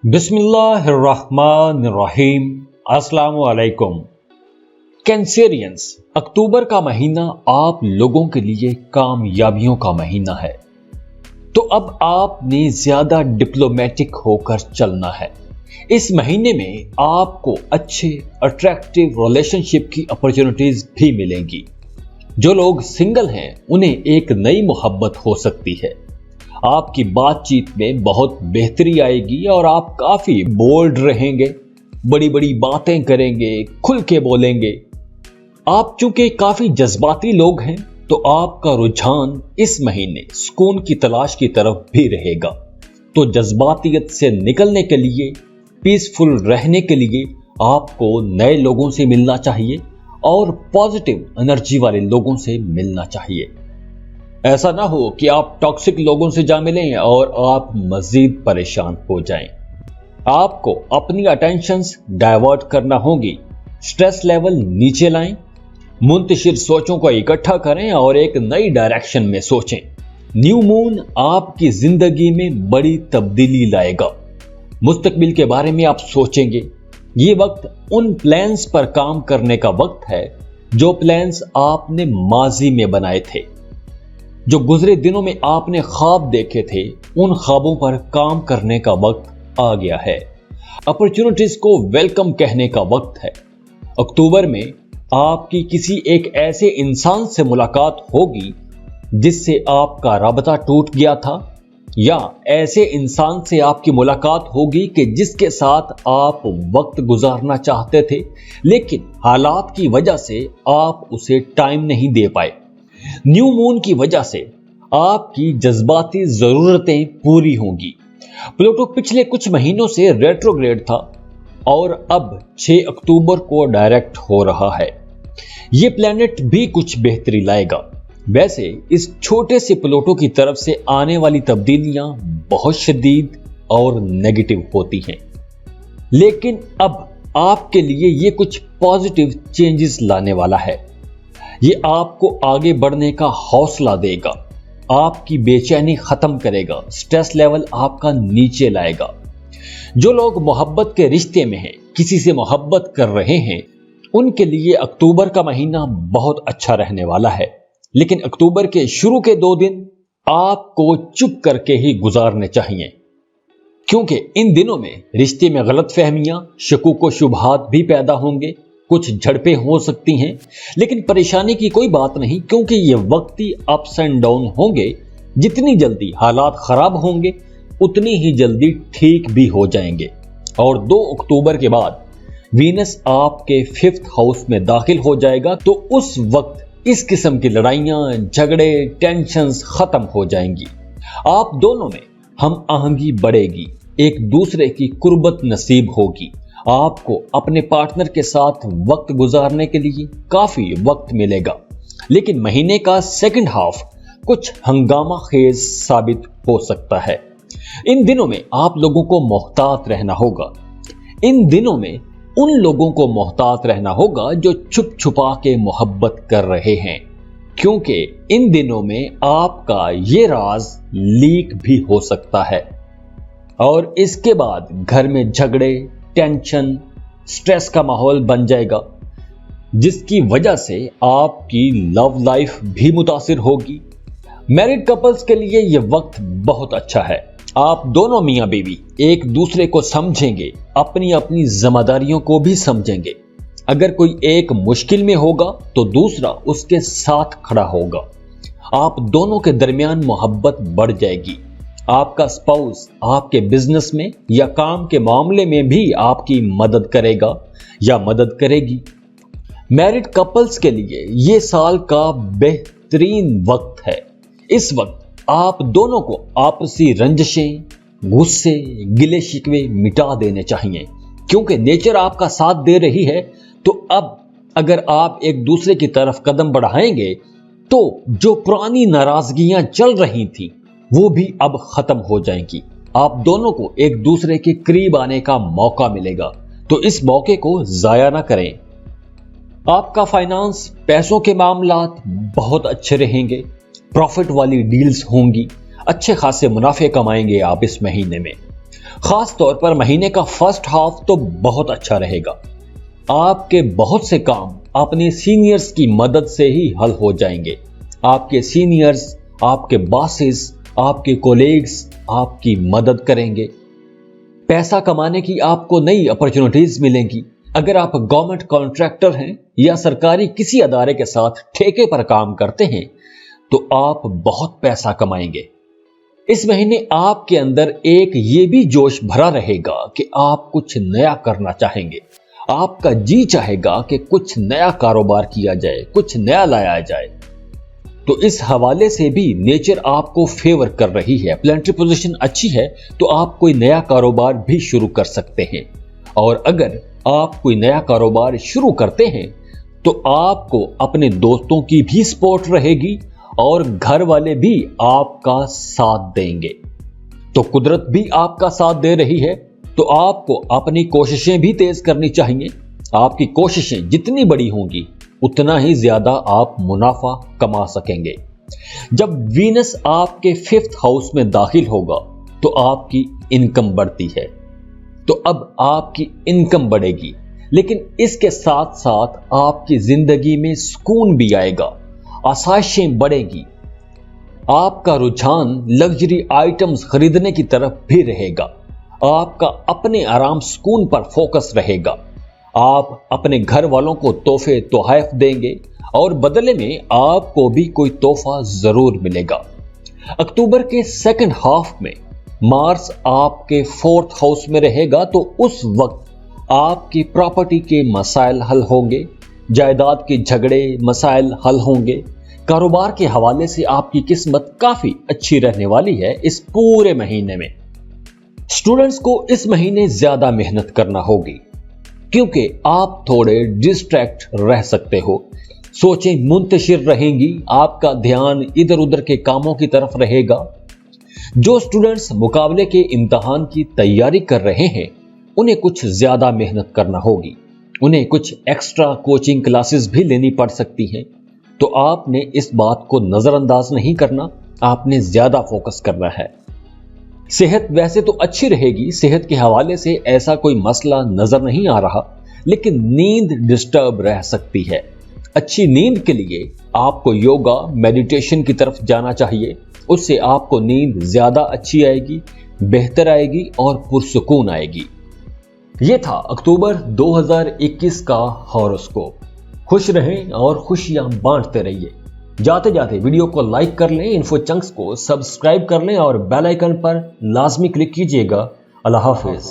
بسم اللہ الرحمن الرحیم۔ السلام علیکم کینسیرینز، اکتوبر کا مہینہ آپ لوگوں کے لیے کامیابیوں کا مہینہ ہے، تو اب آپ نے زیادہ ڈپلومیٹک ہو کر چلنا ہے۔ اس مہینے میں آپ کو اچھے اٹریکٹیو ریلیشن شپ کی اپرچونٹیز بھی ملیں گی۔ جو لوگ سنگل ہیں انہیں ایک نئی محبت ہو سکتی ہے۔ آپ کی بات چیت میں بہت بہتری آئے گی اور آپ کافی بولڈ رہیں گے، بڑی بڑی باتیں کریں گے، کھل کے بولیں گے۔ آپ چونکہ کافی جذباتی لوگ ہیں تو آپ کا رجحان اس مہینے سکون کی تلاش کی طرف بھی رہے گا، تو جذباتیت سے نکلنے کے لیے، پیسفل رہنے کے لیے آپ کو نئے لوگوں سے ملنا چاہیے اور پازیٹیو انرجی والے لوگوں سے ملنا چاہیے۔ ایسا نہ ہو کہ آپ ٹاکسک لوگوں سے جا ملیں اور آپ مزید پریشان ہو جائیں۔ آپ کو اپنی اٹینشنز ڈائیورٹ کرنا ہوگی، سٹریس لیول نیچے لائیں، منتشر سوچوں کو اکٹھا کریں اور ایک نئی ڈائریکشن میں سوچیں۔ نیو مون آپ کی زندگی میں بڑی تبدیلی لائے گا۔ مستقبل کے بارے میں آپ سوچیں گے۔ یہ وقت ان پلانز پر کام کرنے کا وقت ہے جو پلانز آپ نے ماضی میں بنائے تھے۔ جو گزرے دنوں میں آپ نے خواب دیکھے تھے، ان خوابوں پر کام کرنے کا وقت آ گیا ہے۔ اپرچونٹیز کو ویلکم کہنے کا وقت ہے۔ اکتوبر میں آپ کی کسی ایک ایسے انسان سے ملاقات ہوگی جس سے آپ کا رابطہ ٹوٹ گیا تھا، یا ایسے انسان سے آپ کی ملاقات ہوگی کہ جس کے ساتھ آپ وقت گزارنا چاہتے تھے لیکن حالات کی وجہ سے آپ اسے ٹائم نہیں دے پائے۔ نیو مون کی وجہ سے آپ کی جذباتی ضرورتیں پوری ہوں گی۔ پلوٹو پچھلے کچھ مہینوں سے ریٹروگریڈ تھا اور اب 6 اکتوبر کو ڈائریکٹ ہو رہا ہے۔ یہ پلانٹ بھی کچھ بہتری لائے گا۔ ویسے اس چھوٹے سے پلوٹو کی طرف سے آنے والی تبدیلیاں بہت شدید اور نیگیٹو ہوتی ہیں، لیکن اب آپ کے لیے یہ کچھ پازیٹیو چینجز لانے والا ہے۔ یہ آپ کو آگے بڑھنے کا حوصلہ دے گا، آپ کی بے چینی ختم کرے گا، سٹریس لیول آپ کا نیچے لائے گا۔ جو لوگ محبت کے رشتے میں ہیں، کسی سے محبت کر رہے ہیں، ان کے لیے اکتوبر کا مہینہ بہت اچھا رہنے والا ہے، لیکن اکتوبر کے شروع کے 2 دن آپ کو چپ کر کے ہی گزارنے چاہیے، کیونکہ ان دنوں میں رشتے میں غلط فہمیاں، شکوک و شبہات بھی پیدا ہوں گے، کچھ جھڑپیں ہو سکتی ہیں، لیکن پریشانی کی کوئی بات نہیں، کیونکہ یہ وقتی اپس اینڈ ڈاؤن ہوں گے۔ جتنی جلدی حالات خراب ہوں گے اتنی ہی جلدی ٹھیک بھی ہو جائیں گے۔ اور 2 اکتوبر کے بعد وینس آپ کے 5th ہاؤس میں داخل ہو جائے گا، تو اس وقت اس قسم کی لڑائیاں، جھگڑے، ٹینشنز ختم ہو جائیں گی۔ آپ دونوں میں ہم آہنگی بڑھے گی، ایک دوسرے کی قربت نصیب ہوگی۔ آپ کو اپنے پارٹنر کے ساتھ وقت گزارنے کے لیے کافی وقت ملے گا، لیکن مہینے کا سیکنڈ ہاف کچھ ہنگامہ خیز ثابت ہو سکتا ہے۔ ان دنوں میں آپ لوگوں کو محتاط رہنا ہوگا۔ ان دنوں میں ان لوگوں کو محتاط رہنا ہوگا جو چھپ چھپا کے محبت کر رہے ہیں، کیونکہ ان دنوں میں آپ کا یہ راز لیک بھی ہو سکتا ہے، اور اس کے بعد گھر میں جھگڑے، ٹینشن، سٹریس کا ماحول بن جائے گا، جس کی وجہ سے آپ کی لو لائف بھی متاثر ہوگی۔ میرڈ کپلز کے لیے یہ وقت بہت اچھا ہے۔ آپ دونوں میاں بیوی ایک دوسرے کو سمجھیں گے، اپنی اپنی ذمہ داریوں کو بھی سمجھیں گے۔ اگر کوئی ایک مشکل میں ہوگا تو دوسرا اس کے ساتھ کھڑا ہوگا۔ آپ دونوں کے درمیان محبت بڑھ جائے گی۔ آپ کا سپاؤس آپ کے بزنس میں یا کام کے معاملے میں بھی آپ کی مدد کرے گا یا مدد کرے گی۔ میرڈ کپلز کے لیے یہ سال کا بہترین وقت ہے۔ اس وقت آپ دونوں کو آپسی رنجشیں، غصے، گلے شکوے مٹا دینے چاہیے، کیونکہ نیچر آپ کا ساتھ دے رہی ہے۔ تو اب اگر آپ ایک دوسرے کی طرف قدم بڑھائیں گے تو جو پرانی ناراضگیاں چل رہی تھیں وہ بھی اب ختم ہو جائیں گی۔ آپ دونوں کو ایک دوسرے کے قریب آنے کا موقع ملے گا، تو اس موقع کو ضائع نہ کریں۔ آپ کا فائنانس، پیسوں کے معاملات بہت اچھے رہیں گے، پروفٹ والی ڈیلز ہوں گی، اچھے خاصے منافع کمائیں گے آپ اس مہینے میں۔ خاص طور پر مہینے کا فرسٹ ہاف تو بہت اچھا رہے گا. آپ کے بہت سے کام اپنے سینئرز کی مدد سے ہی حل ہو جائیں گے. آپ کے سینئرز، آپ کے باسز، آپ کے کولیگز آپ کی مدد کریں گے. پیسہ کمانے کی آپ کو نئی اپرچونٹیز ملیں گی. اگر آپ گورنمنٹ کانٹریکٹر ہیں یا سرکاری کسی ادارے کے ساتھ ٹھیکے پر کام کرتے ہیں تو آپ بہت پیسہ کمائیں گے. اس مہینے آپ کے اندر ایک یہ بھی جوش بھرا رہے گا کہ آپ کچھ نیا کرنا چاہیں گے. آپ کا جی چاہے گا کہ کچھ نیا کاروبار کیا جائے، کچھ نیا لایا جائے. تو اس حوالے سے بھی نیچر آپ کو فیور کر رہی ہے. پلانٹری پوزیشن اچھی ہے تو آپ کوئی نیا کاروبار بھی شروع کر سکتے ہیں. اور اگر آپ کوئی نیا کاروبار شروع کرتے ہیں تو آپ کو اپنے دوستوں کی بھی سپورٹ رہے گی اور گھر والے بھی آپ کا ساتھ دیں گے. تو قدرت بھی آپ کا ساتھ دے رہی ہے تو آپ کو اپنی کوششیں بھی تیز کرنی چاہیے. آپ کی کوششیں جتنی بڑی ہوں گی اتنا ہی زیادہ آپ منافع کما سکیں گے. جب وینس آپ کے 5th ہاؤس میں داخل ہوگا تو آپ کی انکم بڑھتی ہے. تو اب آپ کی انکم بڑھے گی، لیکن اس کے ساتھ ساتھ آپ کی زندگی میں سکون بھی آئے گا، آسائشیں بڑھے گی. آپ کا رجحان لگژری آئٹمز خریدنے کی طرف بھی رہے گا. آپ کا اپنے آرام سکون پر فوکس رہے گا. آپ اپنے گھر والوں کو تحفے تحائف دیں گے اور بدلے میں آپ کو بھی کوئی تحفہ ضرور ملے گا. اکتوبر کے سیکنڈ ہاف میں مارس آپ کے 4th ہاؤس میں رہے گا تو اس وقت آپ کی پراپرٹی کے مسائل حل ہوں گے، جائیداد کے جھگڑے مسائل حل ہوں گے. کاروبار کے حوالے سے آپ کی قسمت کافی اچھی رہنے والی ہے اس پورے مہینے میں. اسٹوڈنٹس کو اس مہینے زیادہ محنت کرنا ہوگی کیونکہ آپ تھوڑے ڈسٹریکٹ رہ سکتے ہو. سوچیں منتشر رہیں گی، آپ کا دھیان ادھر ادھر کے کاموں کی طرف رہے گا. جو اسٹوڈنٹس مقابلے کے امتحان کی تیاری کر رہے ہیں انہیں کچھ زیادہ محنت کرنا ہوگی. انہیں کچھ ایکسٹرا کوچنگ کلاسز بھی لینی پڑ سکتی ہیں. تو آپ نے اس بات کو نظر انداز نہیں کرنا، آپ نے زیادہ فوکس کرنا ہے. صحت ویسے تو اچھی رہے گی، صحت کے حوالے سے ایسا کوئی مسئلہ نظر نہیں آ رہا، لیکن نیند ڈسٹرب رہ سکتی ہے. اچھی نیند کے لیے آپ کو یوگا، میڈیٹیشن کی طرف جانا چاہیے. اس سے آپ کو نیند زیادہ اچھی آئے گی، بہتر آئے گی اور پرسکون آئے گی. یہ تھا اکتوبر 2021 کا ہاروسکوپ. خوش رہیں اور خوشیاں بانٹتے رہیے. جاتے جاتے ویڈیو کو لائک کر لیں، انفو چنکس کو سبسکرائب کر لیں اور بیل آئیکن پر لازمی کلک کیجیے گا. اللہ حافظ.